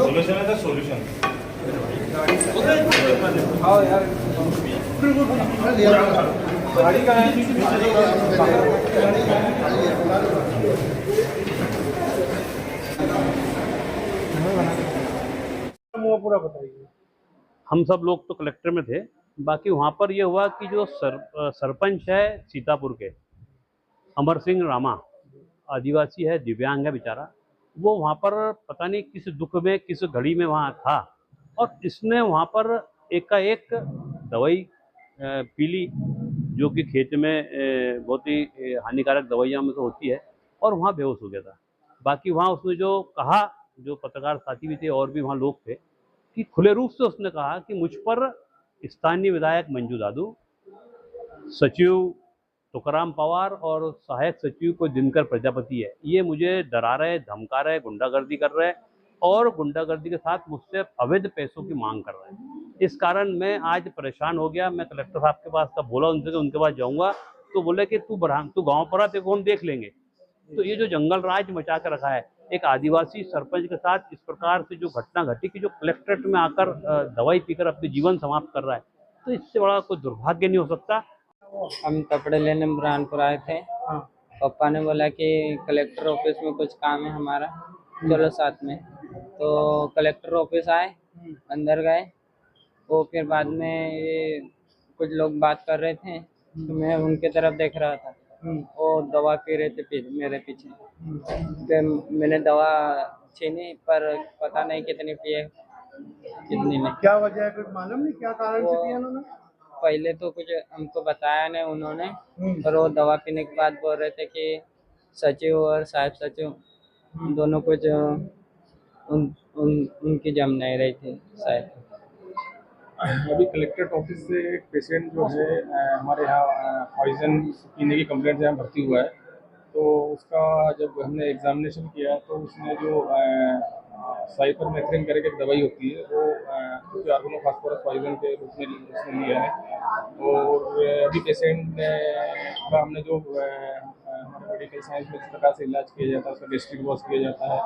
Solution है तो solution. हाँ यार गाड़ी का है पूरा बताइए। हम सब लोग तो कलेक्टर में थे, बाकी वहाँ पर ये हुआ कि जो सरपंच है सीतापुर के, अमर सिंह रामा, आदिवासी है, दिव्यांग है बेचारा, वो वहाँ पर पता नहीं किस दुख में किस घड़ी में वहाँ था, और इसने वहाँ पर एकाएक दवाई पी ली, जो कि खेत में बहुत ही हानिकारक दवाइयाँ में से होती है, और वहाँ बेहोश हो गया था। बाकी वहाँ उसने जो कहा, जो पत्रकार साथी भी थे और भी वहाँ लोग थे, कि खुले रूप से उसने कहा कि मुझ पर स्थानीय विधायक मंजू दादू, सचिव तुकाराम पवार और सहायक सचिव कोई दिनकर प्रजापति है, ये मुझे डरा रहे, धमका रहे, गुंडागर्दी कर रहे, और गुंडागर्दी के साथ मुझसे अवैध पैसों की मांग कर रहे हैं। इस कारण मैं आज परेशान हो गया। मैं कलेक्टर साहब के पास का बोला उनसे कि उनके पास जाऊंगा, तो बोले कि तू गांव पर आ, तेरे को हम देख लेंगे। तो ये जो जंगल राज मचा कर रखा है, एक आदिवासी सरपंच के साथ इस प्रकार से जो घटना घटी कि जो कलेक्ट्रेट में आकर दवाई पीकर अपने जीवन समाप्त कर रहा है, तो इससे बड़ा कोई दुर्भाग्य नहीं हो सकता। हम कपड़े लेने बुरहानपुर आए थे। पापा ने बोला कि कलेक्टर ऑफिस में कुछ काम है हमारा, चलो साथ में। तो कलेक्टर ऑफिस आए, अंदर गए। वो फिर बाद में ये कुछ लोग बात कर रहे थे, तो मैं उनके तरफ देख रहा था। वो दवा पी रहे थे मेरे पीछे। फिर मैंने दवा छीनी, पर पता नहीं कितनी पिए, कितनी नहीं। क्या वजह है, कुछ मालूम नहीं क्या कारण से पिया उन्होंने? पहले तो कुछ हमको बताया नहीं उन्होंने, पर वो दवा पीने के बाद बोल रहे थे कि सचिव और साहब सचिव दोनों कुछ उनकी जम नहीं रही थी शायद। अभी कलेक्ट्रेट ऑफिस से एक पेशेंट जो है हमारे यहाँ पॉइजन पीने की कंप्लेंट से यहाँ भर्ती हुआ है। तो उसका जब हमने एग्जामिनेशन किया तो उसने जो साइपरमेथ्रिन करके एक दवाई होती है, वो क्योंकि ऑर्गेनोफॉस्फोरस पॉइजन के रूप में उसने लिया है। और अभी पेशेंट का हमने जो हमारे मेडिकल साइंस में जिस प्रकार से इलाज किया जाता है, उसका गैस्ट्रिक वॉश किया जाता है,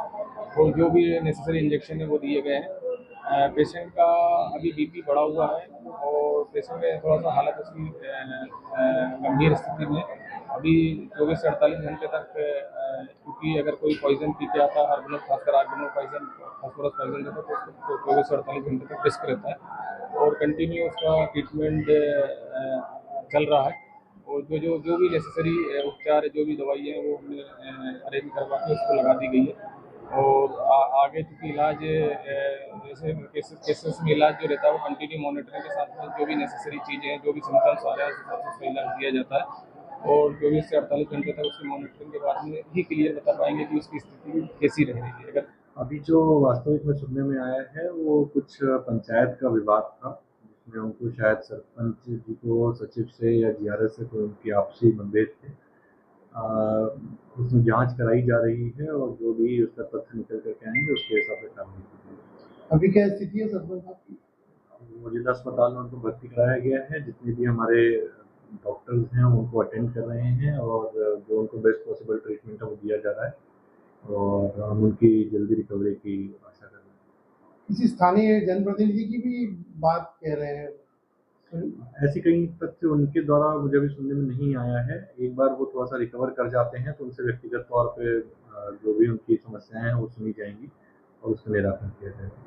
और जो भी नेसेसरी इंजेक्शन है वो दिए गए हैं। पेशेंट का अभी बीपी बढ़ा हुआ है, और पेशेंट में थोड़ा सा हालत उसकी गंभीर स्थिति में अभी 24 से 48 घंटे तक, क्योंकि अगर कोई पॉइजन पी के आता है, खासकर आर्गेनो पॉइजन, फास्फोरस पॉइजन रहता है, तो 24 से 48 घंटे तक रिस्क रहता है, और कंटिन्यू उसका ट्रीटमेंट चल रहा है। और जो भी नेसेसरी उपचार है, जो भी दवाई है, वो हमने अरेंज करवा के उसको लगा दी गई है। और आगे चूँकि इलाज जैसे केसेस में इलाज जो रहता है वो कंटिन्यू मॉनिटरिंग के साथ में जो भी नेसेसरी चीज़ें हैं, जो भी सिम्टम्स आ रहे हैं, उस हिसाब से उसका इलाज दिया जाता है। और 24 से 48 घंटे तक उसकी मॉनिटरिंग के बाद में ही क्लियर बता पाएंगे कि उसकी स्थिति कैसी रह रही है। अगर अभी जो वास्तविक में सुनने में आया है वो कुछ पंचायत का विवाद था, जिसमें उनको शायद सरपंच जी को सचिव से या जीआरएस से कोई उनकी आपसी मतभेद थे। उसमें जांच कराई जा रही है, और जो भी उसका तथ्य निकल करके आएंगे उसके हिसाब से कार्रवाई की जाएगी। अभी क्या स्थिति है सरपंच साहब की? वो जिला अस्पताल में उनको भर्ती कराया गया है। जितने भी हमारे डॉक्टर्स हैं उनको अटेंड कर रहे हैं, और जो उनको बेस्ट पॉसिबल ट्रीटमेंट है वो दिया जा रहा है, और हम उनकी जल्दी रिकवरी की आशा कर रहे हैं। किसी स्थानीय जनप्रतिनिधि की भी बात कह रहे हैं? ऐसी कई तथ्य उनके द्वारा मुझे अभी सुनने में नहीं आया है। एक बार वो थोड़ा सा रिकवर कर जाते हैं तो उनसे व्यक्तिगत तौर पे जो भी उनकी समस्याएं हैं वो सुनी जाएंगी और उसका निराकरण किया जाएगा।